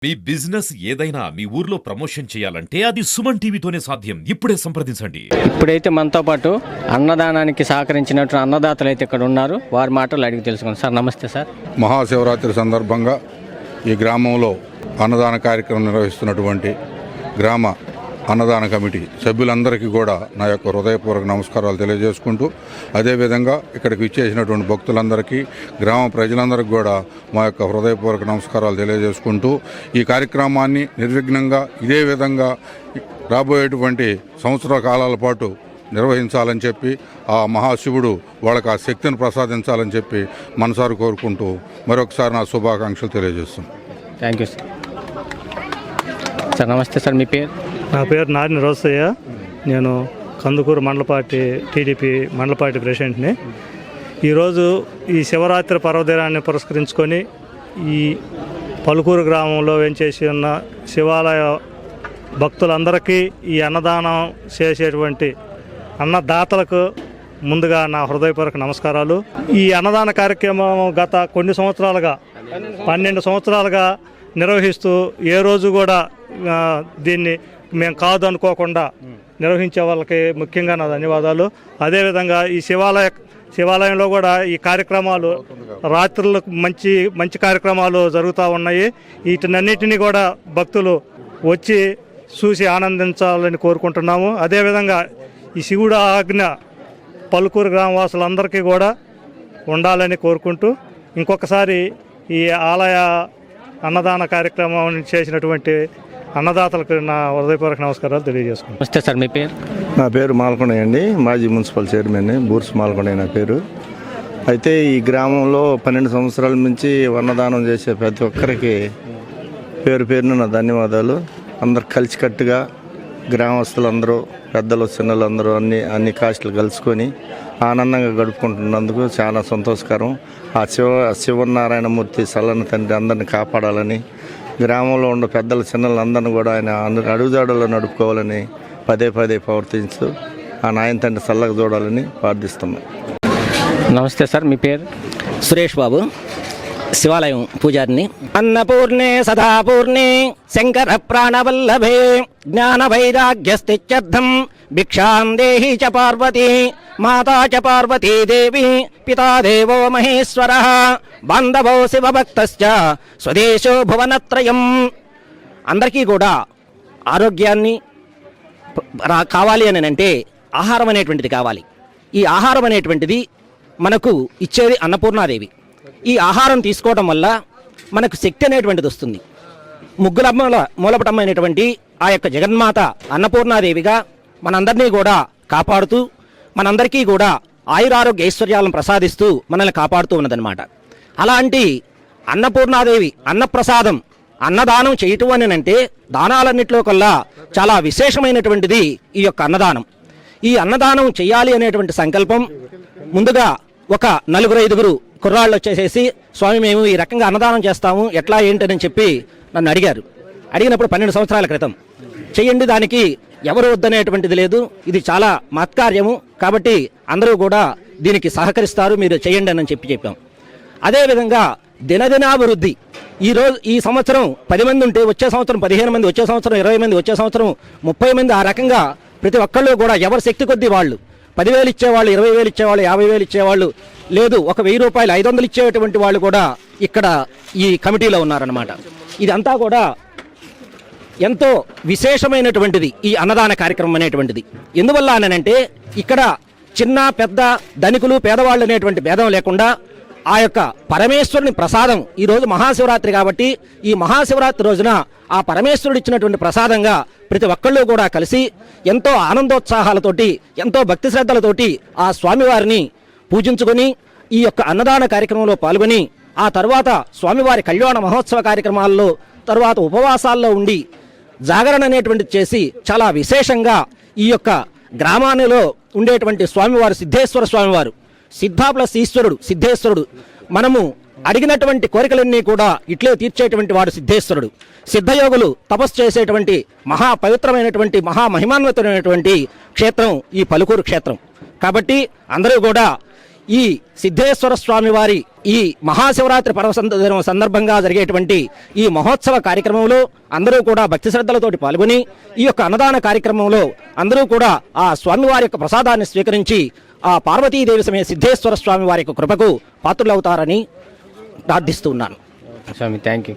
మీ business ఏదైనా మీ ఊర్లో promotion చేయాలంటే అది సుమన్ టీవీతోనే సాధ్యం. ఇప్పుడే సంప్రదించండి. ఇప్పుడైతే మనతో పాటు అన్నదానానికి సహకరించినట్టు అన్నదాతలు అయితే ఇక్కడ ఉన్నారు. వారి మాటలు అడిగి తెలుసుకుందాం. సార్ నమస్తే సార్. మహాశివరాత్రి సందర్భంగా ఈ గ్రామంలో అన్నదాన కార్యక్రమం నిర్వహిస్తున్నటువంటి గ్రామ అన్నదాన కమిటీ సభ్యులందరికీ కూడా నా యొక్క హృదయపూర్వక నమస్కారాలు తెలియజేసుకుంటూ, అదేవిధంగా ఇక్కడికి ఇచ్చేసినటువంటి భక్తులందరికీ, గ్రామ ప్రజలందరికీ కూడా మా యొక్క హృదయపూర్వక నమస్కారాలు తెలియజేసుకుంటూ, ఈ కార్యక్రమాన్ని నిర్విఘ్నంగా ఇదే విధంగా రాబోయేటువంటి సంవత్సర కాలాల పాటు నిర్వహించాలని చెప్పి, ఆ మహాశివుడు వాళ్ళకి ఆ శక్తిని ప్రసాదించాలని చెప్పి మనసారి కోరుకుంటూ మరొకసారి నా శుభాకాంక్షలు తెలియజేస్తున్నాను. Thank you sir. సార్ నమస్తే సార్. మీ పేరు? నా పేరు నారిన రోసయ్య. నేను కందుకూరు మండల పార్టీ టీడీపీ మండల పార్టీ ప్రెసిడెంట్ని. ఈరోజు ఈ శివరాత్రి పర్వదినాన్ని పురస్కరించుకొని ఈ పలుకూరు గ్రామంలో వేంచేసి ఉన్న శివాలయ భక్తులందరికీ ఈ అన్నదానం చేసేటువంటి అన్నదాతలకు ముందుగా నా హృదయపూర్వక నమస్కారాలు. ఈ అన్నదాన కార్యక్రమం గత కొన్ని సంవత్సరాలుగా 12 సంవత్సరాలుగా నిర్వహిస్తూ ఏ రోజు కూడా దీన్ని మేము కాదు అనుకోకుండా నిర్వహించే వాళ్ళకి ముఖ్యంగా నా ధన్యవాదాలు. అదేవిధంగా ఈ శివాలయంలో కూడా ఈ కార్యక్రమాలు రాత్రులకు మంచి కార్యక్రమాలు జరుగుతూ ఉన్నాయి. వీటినన్నిటినీ కూడా భక్తులు వచ్చి చూసి ఆనందించాలని కోరుకుంటున్నాము. అదేవిధంగా ఈ శివుడు ఆజ్ఞ పలుకూరు గ్రామవాసులందరికీ కూడా ఉండాలని కోరుకుంటూ, ఇంకొకసారి ఈ ఆలయ అన్నదాన కార్యక్రమం చేసినటువంటి అన్నదాతలకు నా హృదయపూర్వక నమస్కారాలు తెలియజేసుకుంటాను. నమస్తే సార్. మీ పేరు? నా పేరు మాల్కొండయ్య అండి. మాజీ మున్సిపల్ చైర్మన్ బూర్స్ మాల్కొండయ్య నా పేరు. అయితే ఈ గ్రామంలో 12 సంవత్సరాల నుంచి అన్నదానం చేసే ప్రతి ఒక్కరికి పేరు పేరున నా ధన్యవాదాలు. అందరు కలిసికట్టుగా గ్రామస్తులందరూ, పెద్దలు చిన్నలందరూ అన్ని కాస్టులు కలుసుకొని ఆనందంగా గడుపుకుంటున్నందుకు చాలా సంతోషకరం. ఆ శివనారాయణమూర్తి చల్లని తండ్రి అందరిని కాపాడాలని, గ్రామంలో ఉన్న పెద్దల చిన్నలందరినీ కూడా ఆయన అడుగుజాడల్లో నడుపుకోవాలని పదే ప్రవర్తించు ఆ నాయన తండ్రి చల్లగా చూడాలని ప్రార్థిస్తున్నాం. నమస్తే సార్. మీ పేరు? సురేష్ బాబు, శివాలయం పూజారిని. అన్నపూర్ణే సదాపూర్ణే శంకర ప్రాణవల్లభే జ్ఞాన వైరాగ్యస్థిత్యర్థం భిక్షాం దేహి చ పార్వతీ మాతా చ పార్వతీ దేవి పితా దేవో మహేశ్వర బాంధవో శివభక్తశ్చ స్వదేశో భువనత్రయం. అందరికీ కూడా ఆరోగ్యాన్ని కావాలి అని అంటే ఆహారం అనేటువంటిది కావాలి. ఈ ఆహారం అనేటువంటిది మనకు ఇచ్చేది అన్నపూర్ణాదేవి. ఈ ఆహారం తీసుకోవడం వల్ల మనకు శక్తి అనేటువంటిది వస్తుంది. ముగ్గుల మూలపటమైనటువంటి ఆ యొక్క జగన్మాత అన్నపూర్ణాదేవిగా మనందరినీ కూడా కాపాడుతూ, మనందరికీ కూడా ఆయురారోగ్య ఐశ్వర్యాలను ప్రసాదిస్తూ మనల్ని కాపాడుతూ ఉన్నదన్నమాట. అలాంటి అన్నపూర్ణాదేవి అన్నప్రసాదం, అన్నదానం చేయటం అని అంటే దానాలన్నింటిలో కల్లా చాలా విశేషమైనటువంటిది ఈ యొక్క అన్నదానం. ఈ అన్నదానం చేయాలి అనేటువంటి సంకల్పం ముందుగా ఒక 4-5 కుర్రాళ్ళు వచ్చేసేసి, స్వామి మేము ఈ రకంగా అన్నదానం చేస్తాము, ఎట్లా ఏంటని చెప్పి నన్ను అడిగారు. అడిగినప్పుడు 12 సంవత్సరాల క్రితం చెయ్యండి, దానికి ఎవరు వద్దనేటువంటిది లేదు, ఇది చాలా మహత్కార్యము, కాబట్టి అందరూ కూడా దీనికి సహకరిస్తారు, మీరు చేయండి అని చెప్పాం. అదేవిధంగా దినదినాభివృద్ధి. ఈ సంవత్సరం 10 మంది ఉంటే వచ్చే సంవత్సరం 15 మంది, వచ్చే సంవత్సరం 20 మంది, వచ్చే సంవత్సరం 30 మంది, ఆ రకంగా ప్రతి ఒక్కళ్ళు కూడా ఎవరి శక్తి కొద్దీ వాళ్ళు 10,000 ఇచ్చేవాళ్ళు, 20,000 ఇచ్చేవాళ్ళు, 50,000 ఇచ్చేవాళ్ళు, లేదు 1,000 రూపాయలు 500 ఇచ్చేటువంటి వాళ్ళు కూడా ఇక్కడ ఈ కమిటీలో ఉన్నారన్నమాట. ఇదంతా కూడా ఎంతో విశేషమైనటువంటిది ఈ అన్నదాన కార్యక్రమం అనేటువంటిది. ఎందువల్ల అనంటే ఇక్కడ చిన్న పెద్ద, ధనికులు పేదవాళ్ళు అనేటువంటి భేదం లేకుండా ఆ యొక్క పరమేశ్వరుని ప్రసాదం, ఈరోజు మహాశివరాత్రి కాబట్టి ఈ మహాశివరాత్రి రోజున ఆ పరమేశ్వరుడు ఇచ్చినటువంటి ప్రసాదంగా ప్రతి ఒక్కళ్ళు కూడా కలిసి ఎంతో ఆనందోత్సాహాలతోటి, ఎంతో భక్తి శ్రద్ధలతోటి ఆ స్వామివారిని పూజించుకొని ఈ యొక్క అన్నదాన కార్యక్రమంలో పాల్గొని, ఆ తర్వాత స్వామివారి కళ్యాణ మహోత్సవ కార్యక్రమాల్లో, తర్వాత ఉపవాసాల్లో ఉండి జాగరణ అనేటువంటిది చేసి చాలా విశేషంగా ఈ యొక్క గ్రామానిలో ఉండేటువంటి స్వామివారు సిద్ధేశ్వర స్వామివారు, సిద్ధ ప్లస్ ఈశ్వరుడు సిద్ధేశ్వరుడు, మనము అడిగినటువంటి కోరికలన్నీ కూడా ఇట్లే తీర్చేటువంటి వాడు సిద్ధేశ్వరుడు. సిద్ధయోగులు తపస్సు చేసేటువంటి మహా పవిత్రమైనటువంటి మహామహిమాన్వితమైనటువంటి క్షేత్రం ఈ పలుకూరు క్షేత్రం. కాబట్టి అందరూ కూడా ఈ సిద్ధేశ్వర స్వామి వారి ఈ మహాశివరాత్రి దినం సందర్భంగా జరిగేటువంటి ఈ మహోత్సవ కార్యక్రమంలో అందరూ కూడా భక్తి శ్రద్ధలతోటి పాల్గొని ఈ యొక్క అన్నదాన కార్యక్రమంలో అందరూ కూడా ఆ స్వామివారి యొక్క ప్రసాదాన్ని స్వీకరించి ఆ పార్వతీదేవి సమేత సిద్ధేశ్వర స్వామి వారి యొక్క కృపకు పాత్రులవుతారని ప్రార్థిస్తూ ఉన్నాను. స్వామి థ్యాంక్ యూ.